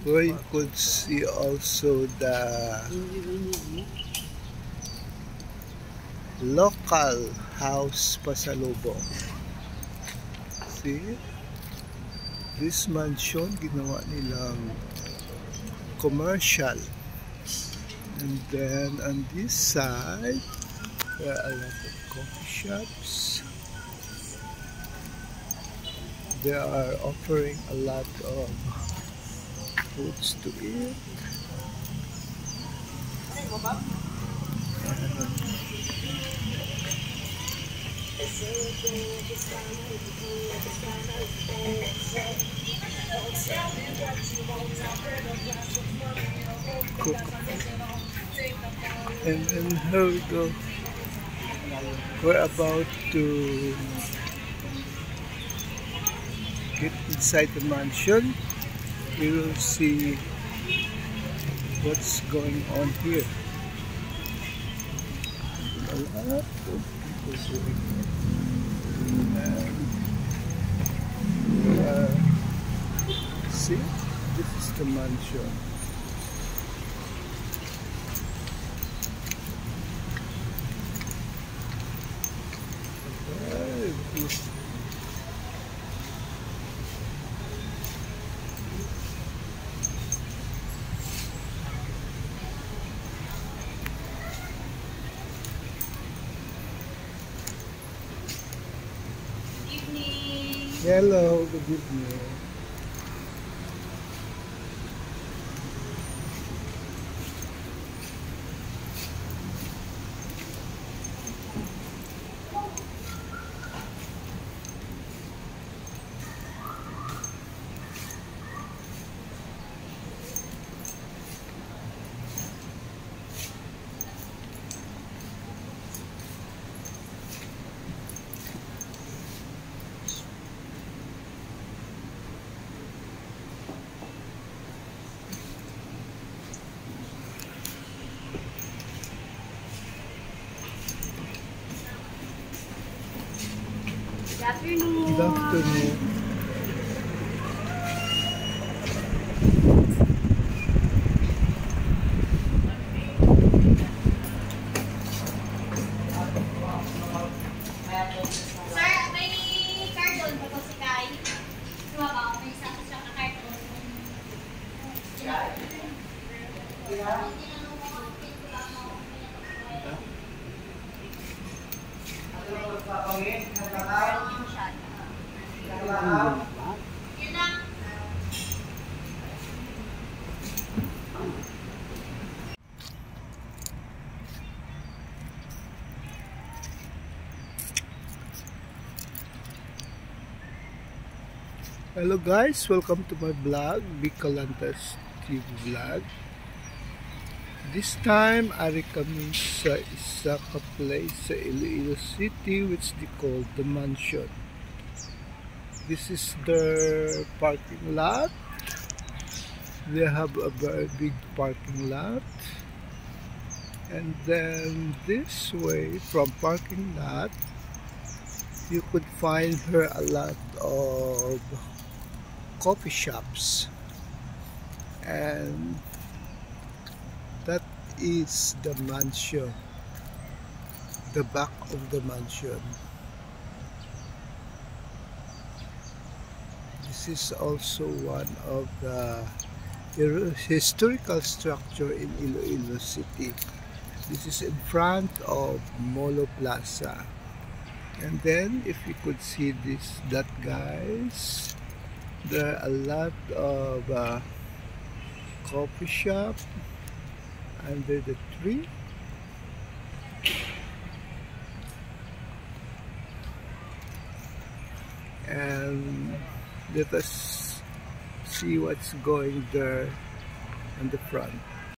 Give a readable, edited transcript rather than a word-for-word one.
where you could see also the local house pasalubong. See? This mansion, ginawa nilang commercial. And then on this side, there are a lot of coffee shops. They are offering a lot of foods to eat. Cook. And then here we go. We're about to get inside the mansion. We will see what's going on here. A lot of people doing it. And see, this is the mansion. Very beautiful. Hello, good evening. Good afternoon. Good afternoon. Sir, may cardon ba ito si Kai? Lumabang, may isa sa cardon. Yan na. Hello guys, welcome to my vlog, Bicolantas TV vlog. This time, ari kami sa isa ka place sa Iloilo City which they call the Mansion. This is their parking lot. They have a very big parking lot. And then this way, from parking lot, you could find here a lot of coffee shops. And that is the mansion, the back of the mansion. This is also one of the historical structure in Iloilo City. This is in front of Molo Plaza. And then if you could see that guys, there are a lot of coffee shop under the tree. And let us see what's going there in the front.